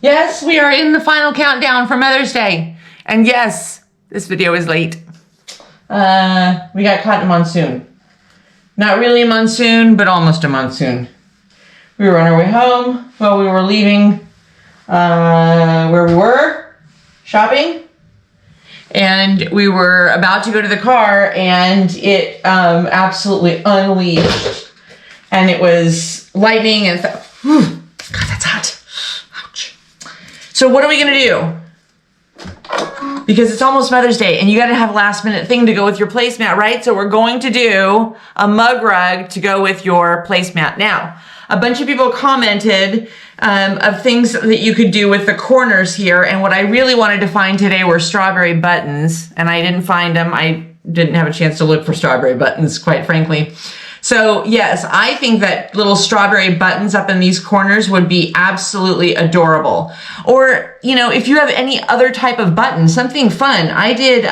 Yes, we are in the final countdown for Mother's Day. And yes, this video is late. We got caught in a monsoon. Not really a monsoon, but almost a monsoon. We were on our way home while we were leaving where we were, shopping. And we were about to go to the car and it absolutely unleashed. And it was lightning and God, that's hot. Ouch. So what are we gonna do? Because it's almost Mother's Day and you gotta have a last minute thing to go with your placemat, right? So we're going to do a mug rug to go with your placemat. Now, a bunch of people commented of things that you could do with the corners here. And what I really wanted to find today were strawberry buttons, and I didn't find them. I didn't have a chance to look for strawberry buttons, quite frankly. So yes, I think that little strawberry buttons up in these corners would be absolutely adorable. Or, you know, if you have any other type of button, something fun. I did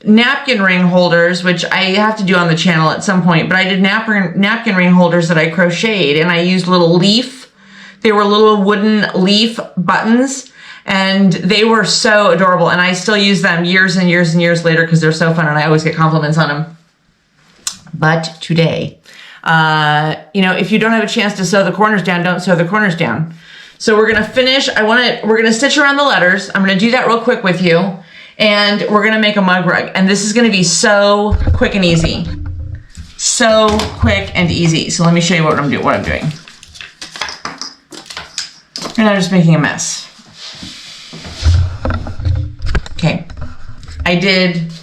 napkin ring holders, which I have to do on the channel at some point, but I did napkin ring holders that I crocheted, and I used little leaf. They were little wooden leaf buttons, and they were so adorable, and I still use them years and years and years later because they're so fun, and I always get compliments on them. But today, you know, if you don't have a chance to sew the corners down, don't sew the corners down. So we're gonna finish, we're gonna stitch around the letters. I'm gonna do that real quick with you. And we're gonna make a mug rug. And this is gonna be so quick and easy. So quick and easy. So let me show you what I'm doing. And I'm just making a mess. Okay, I did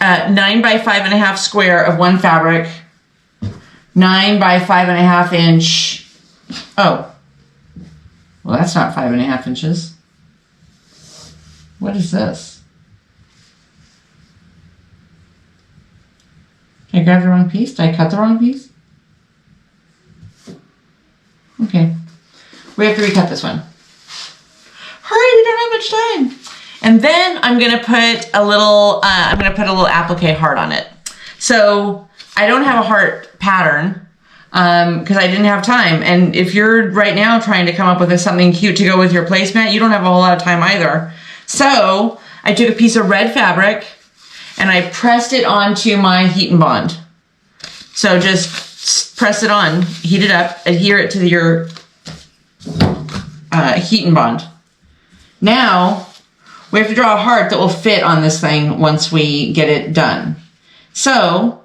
9 by 5.5 square of one fabric, 9 by 5.5 inch. Oh, well, that's not 5.5 inches. What is this? Did I grab the wrong piece? Did I cut the wrong piece? Okay. We have to recut this one. Hurry, we don't have much time. And then I'm gonna put a little applique heart on it. So I don't have a heart pattern because I didn't have time. And if you're right now trying to come up with something cute to go with your placemat, you don't have a whole lot of time either. So I took a piece of red fabric and I pressed it onto my heat and bond. So just press it on, heat it up, adhere it to your heat and bond. Now we have to draw a heart that will fit on this thing once we get it done. So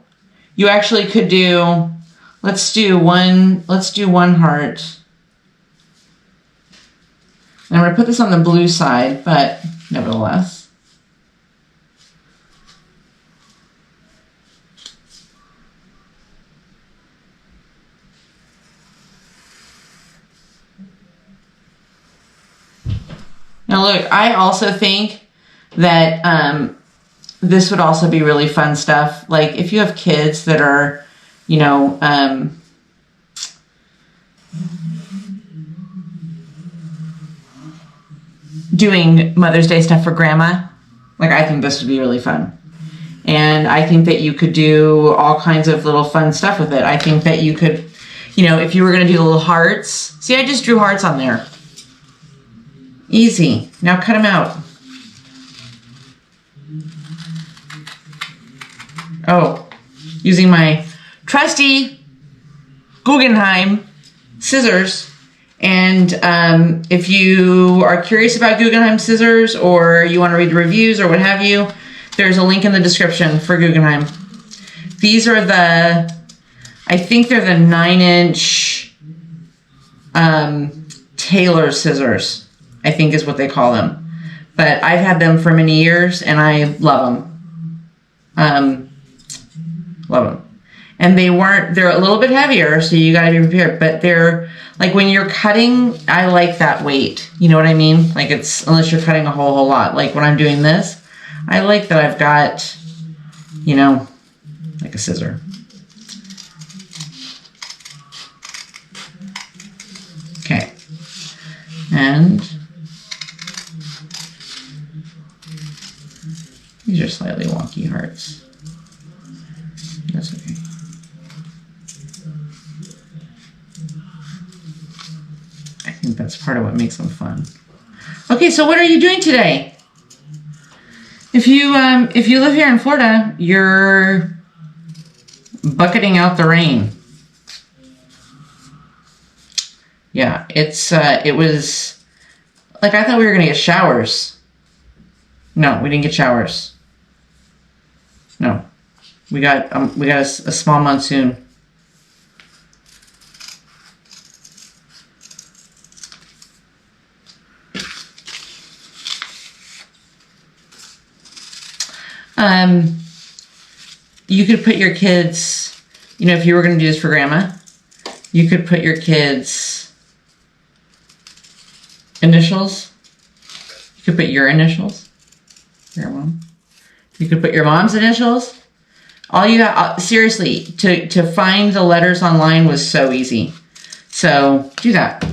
you actually could do, let's do one heart. And I'm gonna put this on the blue side, but nevertheless. Now look, I also think that this would also be really fun stuff. Like if you have kids that are, you know, doing Mother's Day stuff for grandma, like I think this would be really fun. And I think that you could do all kinds of little fun stuff with it. I think that you could, you know, if you were gonna do the little hearts, see, I just drew hearts on there. Easy, now cut them out. Oh, using my trusty Guggenheim scissors. And if you are curious about Guggenheim scissors or you want to read the reviews or what have you, there's a link in the description for Guggenheim. These are I think they're the 9-inch tailor scissors, I think is what they call them. But I've had them for many years and I love them. Love them. And they're a little bit heavier, so you gotta be prepared, but they're, like when you're cutting, I like that weight. You know what I mean? Like it's, unless you're cutting a whole lot. Like when I'm doing this, I like that I've got, you know, like a scissor. Okay. And these are slightly wonky hearts. That's okay. think that's part of what makes them fun. Okay, so what are you doing today? If you live here in Florida, you're bucketing out the rain. Yeah, it was like, I thought we were gonna get showers. No, we didn't get showers. No, we got a small monsoon. You could put your kids, you know, if you were going to do this for grandma, you could put your kids' initials. You could put your initials. Your mom. You could put your mom's initials. All you got, seriously, to find the letters online was so easy. So do that.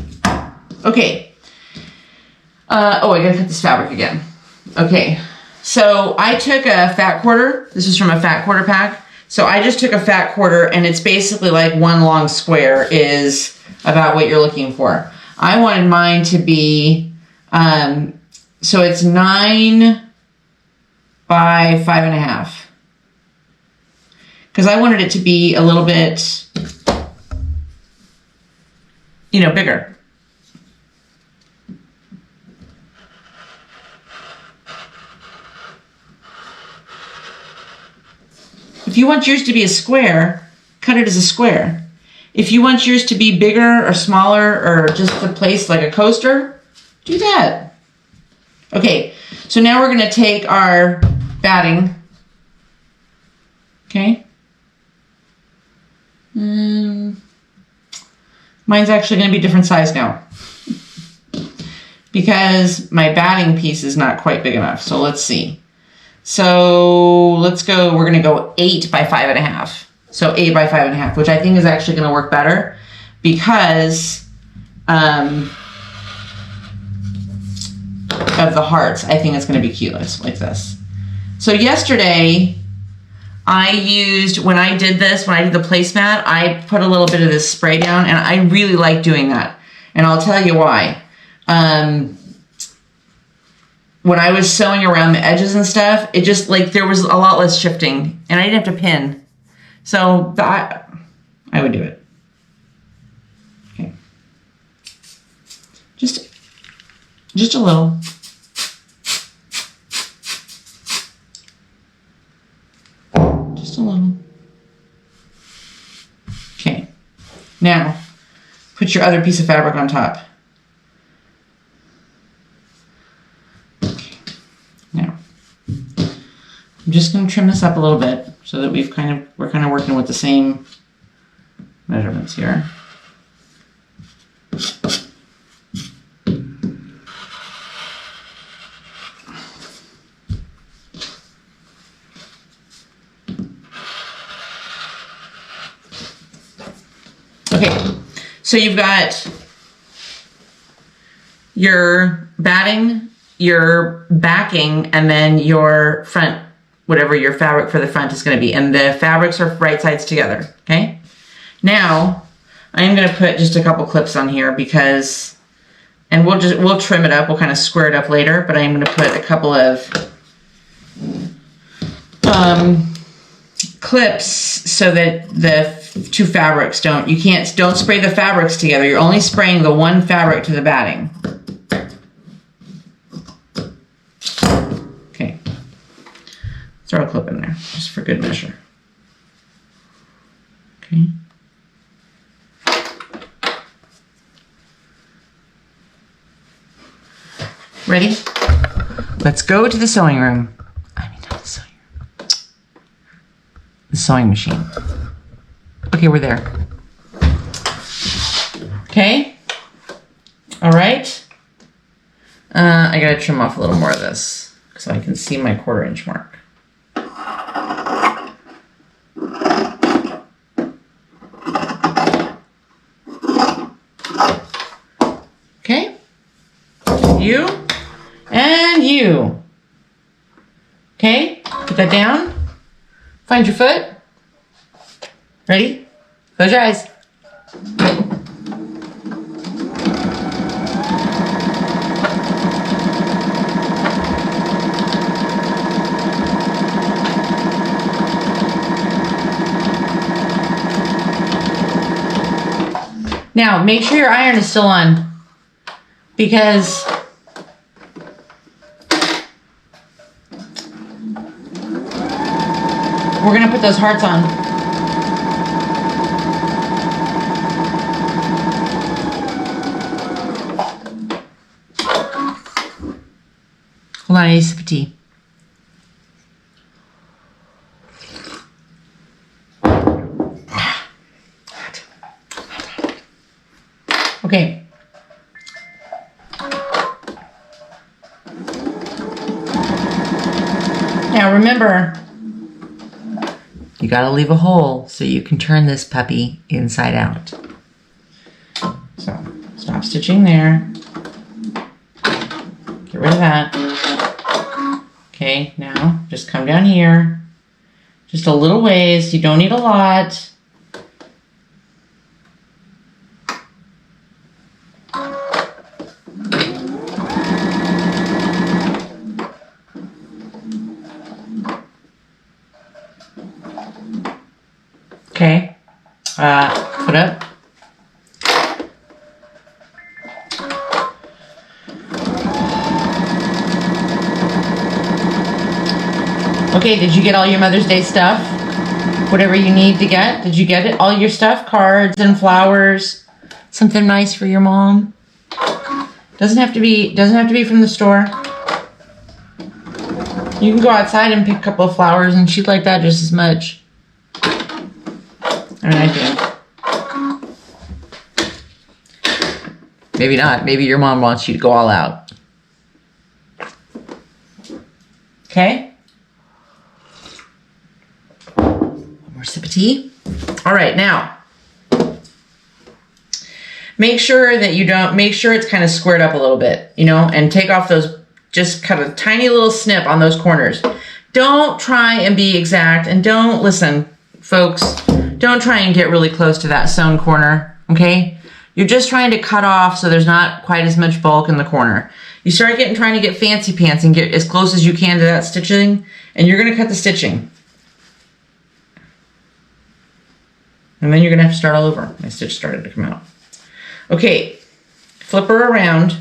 Okay. Oh, I gotta cut this fabric again. Okay. So I took a fat quarter. This is from a fat quarter pack. So I just took a fat quarter, and it's basically like one long square is about what you're looking for. I wanted mine to be, so it's 9 by 5.5. Because I wanted it to be a little bit, you know, bigger. If you want yours to be a square, cut it as a square. If you want yours to be bigger or smaller or just a place like a coaster, do that. Okay, so now we're going to take our batting. Okay. Mine's actually going to be a different size now because my batting piece is not quite big enough. So let's see. So let's go, we're going to go 8 by 5.5. So 8 by 5.5, which I think is actually going to work better because of the hearts. I think it's going to be cute like this. So yesterday I used, when I did the placemat, I put a little bit of this spray down, and I really like doing that. And I'll tell you why. When I was sewing around the edges and stuff, it just, like, there was a lot less shifting, and I didn't have to pin. So that, I would do it. Okay. Just a little. Just a little. Okay. Now, put your other piece of fabric on top. I'm just going to trim this up a little bit so that we're kind of working with the same measurements here. Okay, so you've got your batting, your backing, and then your front, whatever your fabric for the front is going to be. And the fabrics are right sides together, okay? Now, I am going to put just a couple clips on here because, and we'll trim it up, we'll kind of square it up later, but I am going to put a couple of clips so that the two fabrics don't spray the fabrics together. You're only spraying the one fabric to the batting. Okay. Throw a clip in there, just for good measure. Okay. Ready? Let's go to the sewing room. I mean, not the sewing room. The sewing machine. Okay, we're there. Okay. All right. I gotta trim off a little more of this so I can see my 1/4 inch mark. Okay. You and you. Okay, put that down. Find your foot. Ready? Close your eyes. Now, make sure your iron is still on, because we're gonna put those hearts on. Hold on, I need a sip of tea. Okay. Now remember, you gotta leave a hole so you can turn this puppy inside out. So, stop stitching there. Get rid of that. Okay, now just come down here. Just a little ways, you don't need a lot. Okay, put up. Okay, did you get all your Mother's Day stuff? Whatever you need to get, did you get it? All your stuff, cards and flowers, something nice for your mom. Doesn't have to be from the store. You can go outside and pick a couple of flowers, and she'd like that just as much. I mean, I do. Maybe not. Maybe your mom wants you to go all out. Okay? One more sip of tea. All right, now. Make sure that you don't, make sure it's kind of squared up a little bit, you know, and take off those, just cut a tiny little snip on those corners. Don't try and be exact, and don't, listen, folks, don't try and get really close to that sewn corner, okay? You're just trying to cut off so there's not quite as much bulk in the corner. You start trying to get fancy pants and get as close as you can to that stitching, and you're gonna cut the stitching. And then you're gonna have to start all over. My stitch started to come out. Okay, flip her around.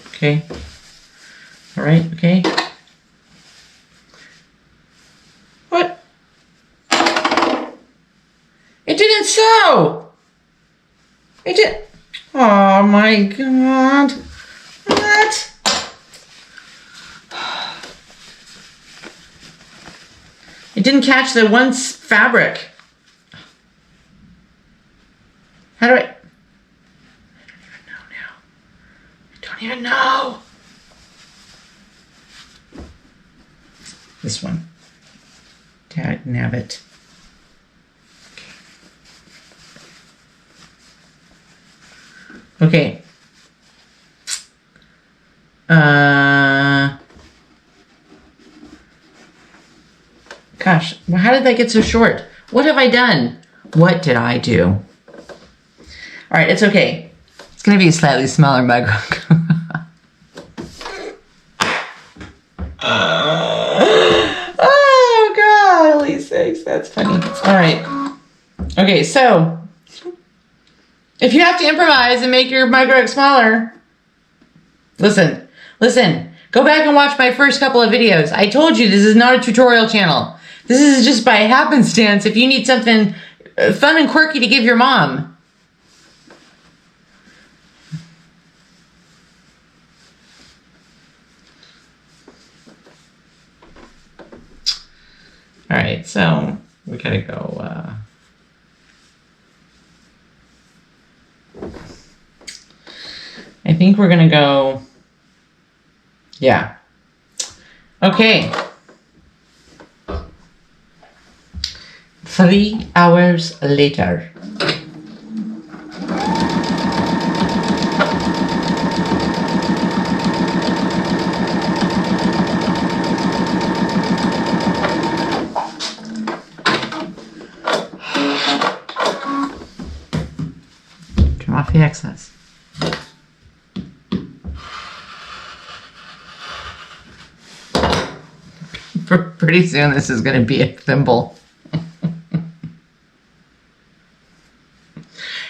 Okay, all right, okay. What? It didn't sew. It did. Oh my God. What? It didn't catch the one fabric. How do I don't even know. This one. Tag nabbit. Okay. Gosh, well, how did that get so short? What have I done? What did I do? All right, it's okay. It's gonna be a slightly smaller mug. Oh God, holy sakes, that's funny. All right. Okay, so if you have to improvise and make your mug rug smaller, listen. Go back and watch my first couple of videos. I told you this is not a tutorial channel. This is just by happenstance if you need something fun and quirky to give your mom. All right, so we gotta go, I think we're gonna go, yeah. Okay. 3 hours later. Trim off the excess. Pretty soon this is going to be a thimble.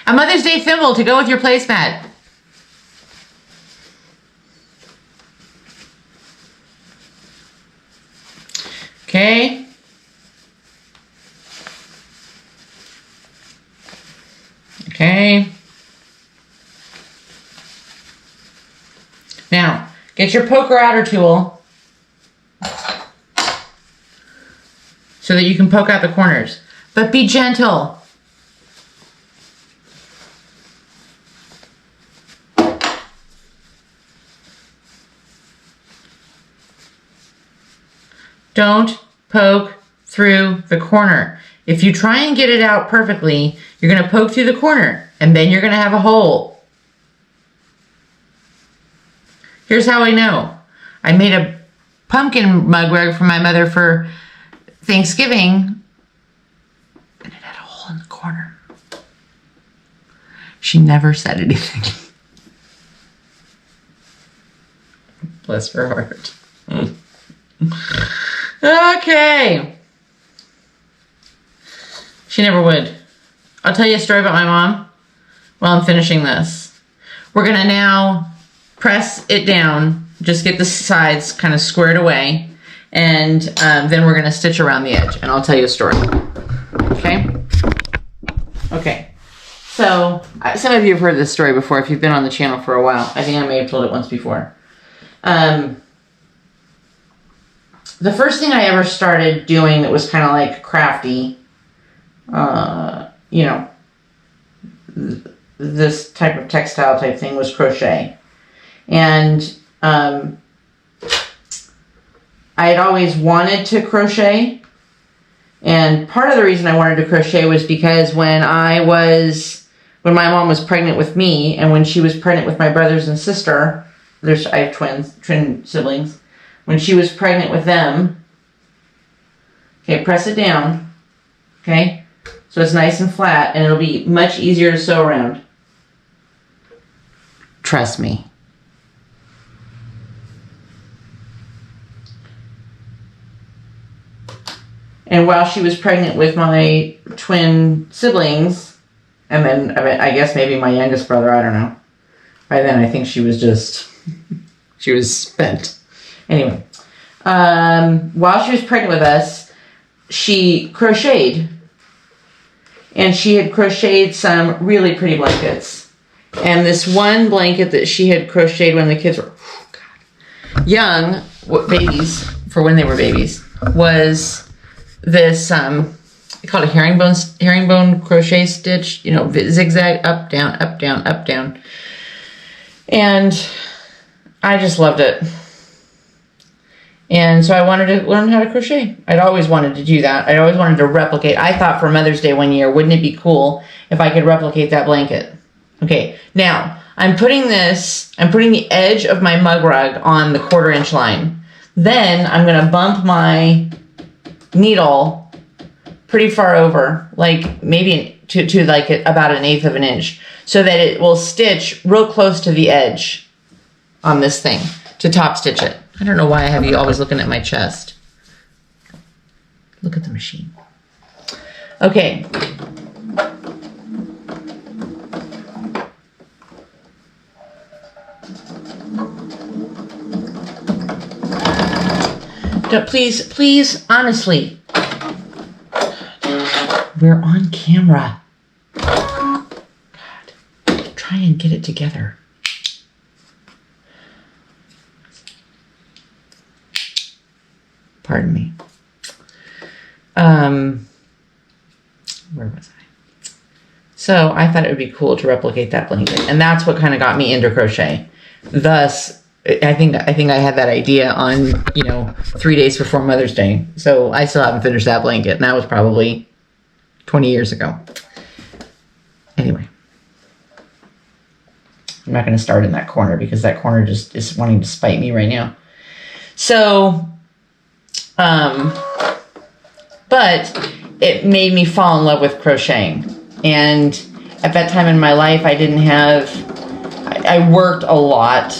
A Mother's Day thimble to go with your placemat. Okay. Okay. Now, get your poker outer tool so that you can poke out the corners. But be gentle. Don't poke through the corner. If you try and get it out perfectly, you're going to poke through the corner, and then you're going to have a hole. Here's how I know. I made a pumpkin mug rug for my mother for Thanksgiving, and it had a hole in the corner. She never said anything. Bless her heart. Okay. She never would. I'll tell you a story about my mom while I'm finishing this. We're going to now press it down, just get the sides kind of squared away, and then we're going to stitch around the edge, and I'll tell you a story. Okay? Okay. So, some of you have heard this story before if you've been on the channel for a while. I think I may have told it once before. The first thing I ever started doing that was kind of like crafty, you know, this type of textile type thing was crochet. And I had always wanted to crochet. And part of the reason I wanted to crochet was because when my mom was pregnant with me, and when she was pregnant with my brothers and sister, I have twin siblings. When she was pregnant with them, okay, press it down, okay, so it's nice and flat, and it'll be much easier to sew around. Trust me. And while she was pregnant with my twin siblings, and then I guess maybe my youngest brother, I don't know. By then I think she was just, she was spent. Anyway, while she was pregnant with us, she crocheted. And she had crocheted some really pretty blankets. And this one blanket that she had crocheted when the kids were young, babies, for when they were babies, was this, called a herringbone crochet stitch, you know, zigzag, up, down, up, down, up, down. And I just loved it. And so I wanted to learn how to crochet. I'd always wanted to do that. I always wanted to replicate. I thought for Mother's Day one year, wouldn't it be cool if I could replicate that blanket? Okay, now I'm putting the edge of my mug rug on the 1/4 inch line. Then I'm gonna bump my needle pretty far over, like maybe to like about 1/8 of an inch, so that it will stitch real close to the edge on this thing to top stitch it. I don't know why I have you always looking at my chest. Look at the machine. Okay. Please, honestly. We're on camera. God, try and get it together. Pardon me. Where was I? So I thought it would be cool to replicate that blanket, and that's what kind of got me into crochet. Thus, I think I had that idea on, 3 days before Mother's Day. So I still haven't finished that blanket, and that was probably 20 years ago. Anyway, I'm not going to start in that corner because that corner just is wanting to spite me right now. So, but it made me fall in love with crocheting. And at that time in my life, I worked a lot.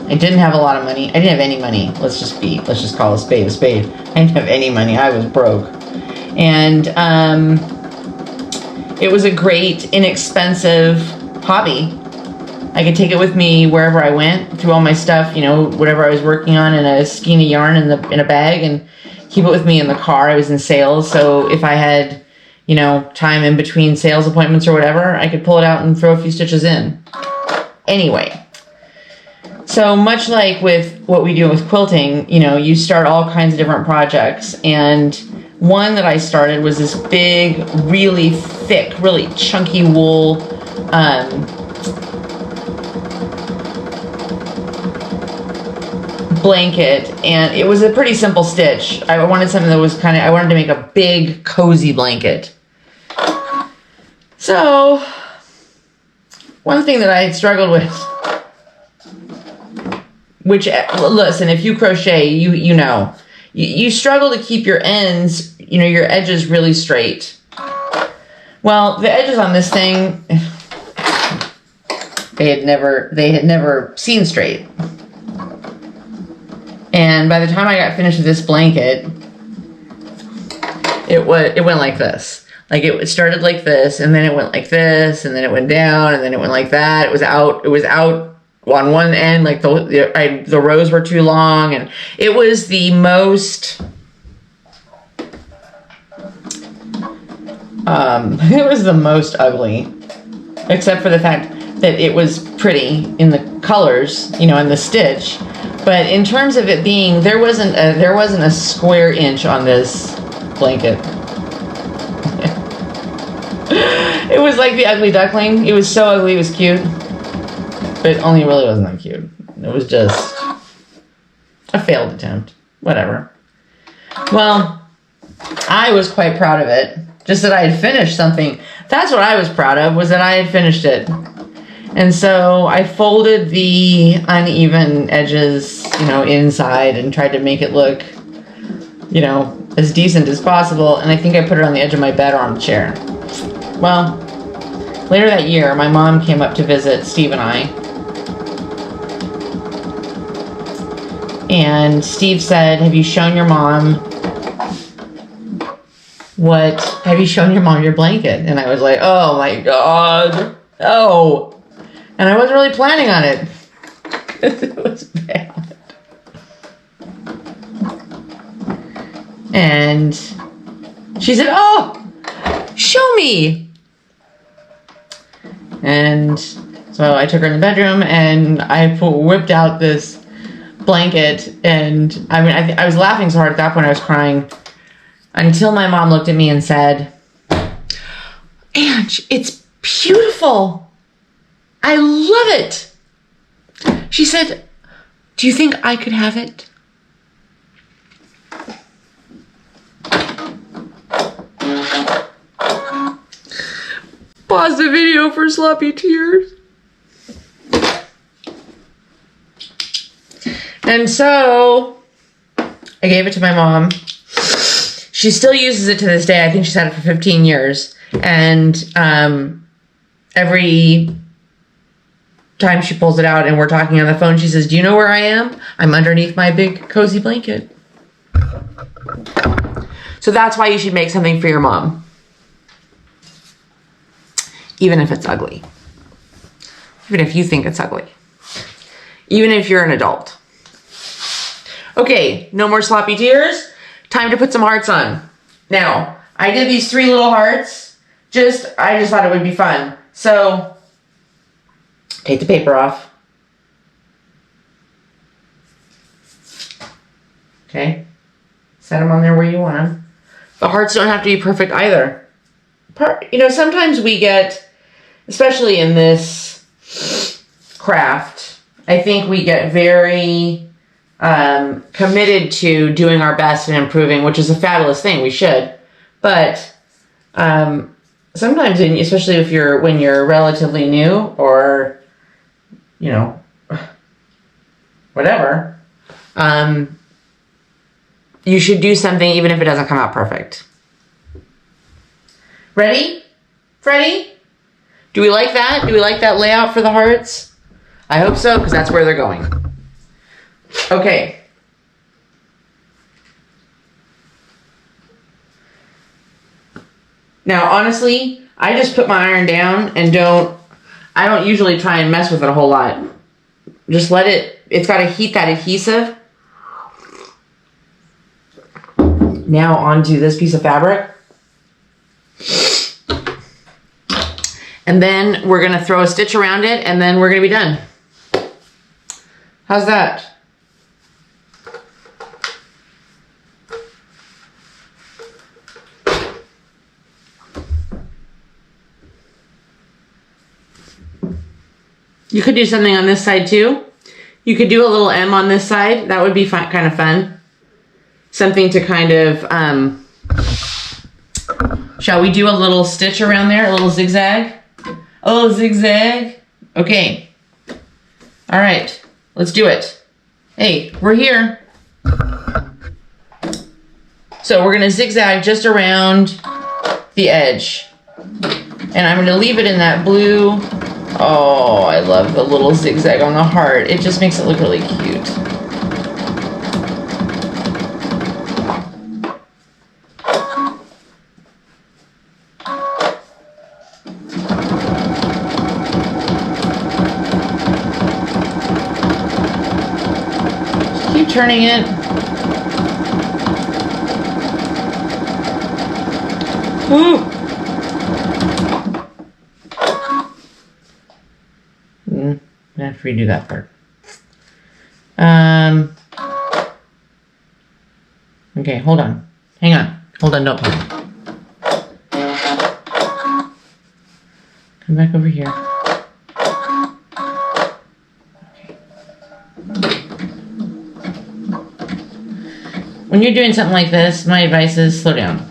I didn't have a lot of money. I didn't have any money. Let's just call a spade a spade. I didn't have any money. I was broke. And it was a great, inexpensive hobby. I could take it with me wherever I went, through all my stuff, you know, whatever I was working on in a skein of yarn in a bag, and keep it with me in the car. I was in sales, so if I had, you know, time in between sales appointments or whatever, I could pull it out and throw a few stitches in. Anyway, so much like with what we do with quilting, you know, you start all kinds of different projects, and one that I started was this big, really thick, really chunky wool blanket, and it was a pretty simple stitch. I wanted something that was I wanted to make a big, cozy blanket. So, one thing that I struggled with, which, listen, if you crochet, you know, you struggle to keep your ends, you know, your edges really straight. Well, the edges on this thing, they had never seen straight. And by the time I got finished with this blanket, it went like this. Like it started like this, and then it went like this, and then it went down, and then it went like that. It was out on one end, like the rows were too long, and it was the most ugly, except for the fact that it was pretty in the colors, you know, in the stitch. But in terms of it being, there wasn't a square inch on this blanket. It was like the ugly duckling. It was so ugly, it was cute. But only really wasn't that cute. It was just a failed attempt. Whatever. Well, I was quite proud of it. Just that I had finished something. That's what I was proud of, was that I had finished it. And so I folded the uneven edges, you know, inside and tried to make it look, you know, as decent as possible. And I think I put it on the edge of my bed or on the chair. Well, later that year, my mom came up to visit Steve and I. And Steve said, have you shown your mom your blanket? And I was like, oh my God, no. And I wasn't really planning on it. It was bad. And she said, oh, show me. And so I took her in the bedroom, and I whipped out this blanket. And I mean, I was laughing so hard at that point I was crying, until my mom looked at me and said, Ange, it's beautiful. I love it. She said, do you think I could have it? Pause the video for sloppy tears. And so I gave it to my mom. She still uses it to this day. I think she's had it for 15 years. And every time she pulls it out and we're talking on the phone, she says, do you know where I am? I'm underneath my big cozy blanket. So that's why you should make something for your mom. Even if it's ugly. Even if you think it's ugly. Even if you're an adult. Okay, no more sloppy tears. Time to put some hearts on. Now, I did these 3 little hearts. I just thought it would be fun. So, take the paper off. Okay. Set them on there where you want them. The hearts don't have to be perfect either. You know, sometimes we get, especially in this craft, I think we get very committed to doing our best and improving, which is a fabulous thing. We should. But sometimes, especially when you're relatively new or, you know, whatever, you should do something even if it doesn't come out perfect. Ready? Freddie? Do we like that? Do we like that layout for the hearts? I hope so, because that's where they're going. Okay. Now, honestly, I just put my iron down and I don't usually try and mess with it a whole lot. Just let it's got to heat that adhesive. Now onto this piece of fabric. And then we're gonna throw a stitch around it and then we're gonna be done. How's that? You could do something on this side too. You could do a little M on this side. That would be fun, kind of fun. Something to kind of, shall we do a little stitch around there? A little zigzag? A little zigzag? Okay. All right, let's do it. Hey, we're here. So we're gonna zigzag just around the edge. And I'm gonna leave it in that blue. Oh, I love the little zigzag on the heart. It just makes it look really cute. Keep turning it. Ooh. I have to redo that part. Okay, hold on. Hang on. Hold on, don't pause. Come back over here. Okay. When you're doing something like this, my advice is slow down.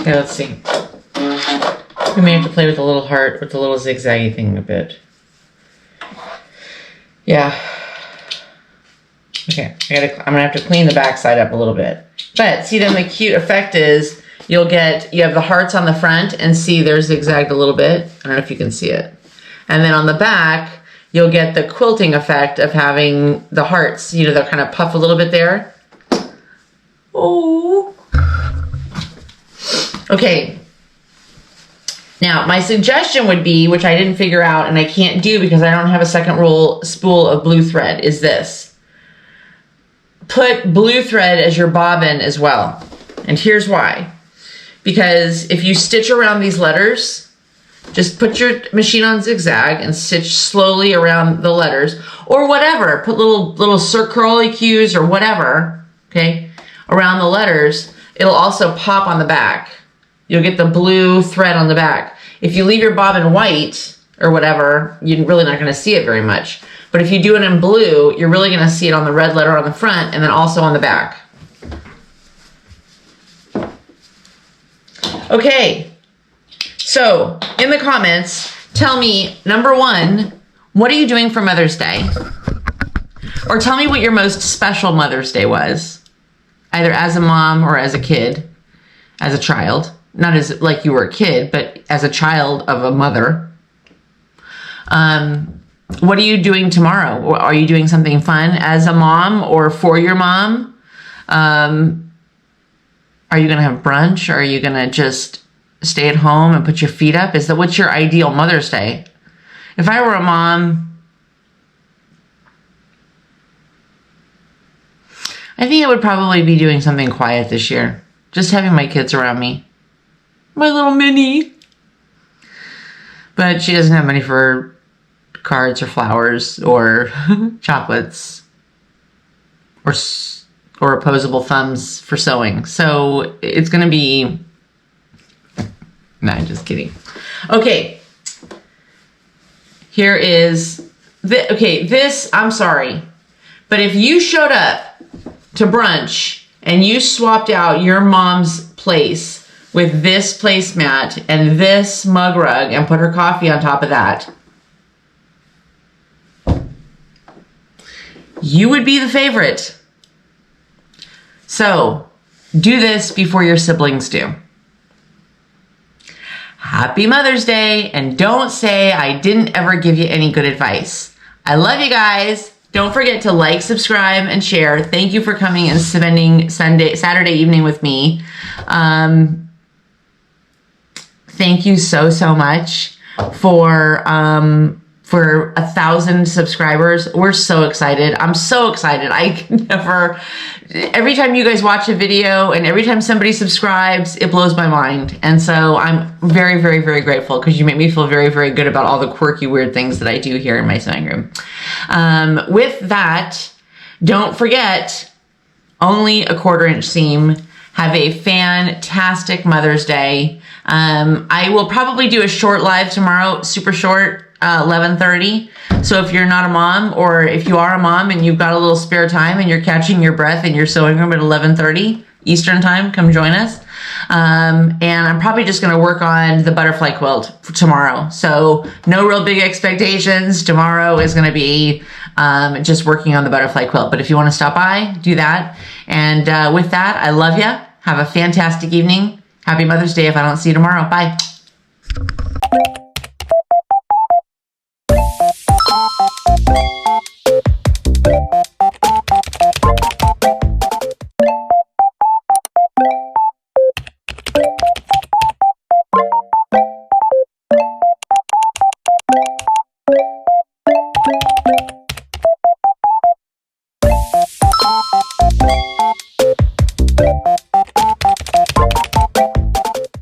Okay, let's see. We may have to play with the little heart, with the little zigzaggy thing a bit. Yeah. Okay, I'm gonna have to clean the back side up a little bit. But see, then the cute effect is you have the hearts on the front and see they're zigzagged a little bit. I don't know if you can see it. And then on the back, you'll get the quilting effect of having the hearts, they'll kind of puff a little bit there. Oh. Okay, now my suggestion would be, which I didn't figure out and I can't do because I don't have a second spool of blue thread, is this. Put blue thread as your bobbin as well. And here's why. Because if you stitch around these letters, just put your machine on zigzag and stitch slowly around the letters or whatever. Put little curly cues or whatever, okay, around the letters. It'll also pop on the back. You'll get the blue thread on the back. If you leave your bobbin white or whatever, you're really not going to see it very much. But if you do it in blue, you're really going to see it on the red letter on the front and then also on the back. Okay, so in the comments, tell me, number one, what are you doing for Mother's Day? Or tell me what your most special Mother's Day was, either as a mom or as a kid, as a child. Not as like you were a kid, but as a child of a mother. What are you doing tomorrow? Are you doing something fun as a mom or for your mom? Are you going to have brunch? Or are you going to just stay at home and put your feet up? What's your ideal Mother's Day? If I were a mom, I think I would probably be doing something quiet this year. Just having my kids around me. My little Minnie. But she doesn't have money for cards or flowers or chocolates or opposable thumbs for sewing. So it's going to be No, I'm just kidding. Okay. Here is this, I'm sorry. But if you showed up to brunch and you swapped out your mom's place with this placemat and this mug rug and put her coffee on top of that, you would be the favorite. So do this before your siblings do. Happy Mother's Day, and don't say I didn't ever give you any good advice. I love you guys. Don't forget to like, subscribe, and share. Thank you for coming and spending Saturday evening with me. Thank you so much for 1,000 subscribers. We're so excited. I'm so excited. I can never, every time you guys watch a video and every time somebody subscribes, it blows my mind. And so I'm very grateful because you make me feel very good about all the quirky, weird things that I do here in my sewing room. With that, don't forget, only a 1/4" seam. Have a fantastic Mother's Day. I will probably do a short live tomorrow, super short, 11:30. So if you're not a mom, or if you are a mom and you've got a little spare time and you're catching your breath in your sewing room at 11:30 Eastern time, come join us. And I'm probably just gonna work on the butterfly quilt for tomorrow. So no real big expectations. Tomorrow is gonna be just working on the butterfly quilt. But if you wanna stop by, do that. And with that, I love you. Have a fantastic evening. Happy Mother's Day if I don't see you tomorrow. Bye.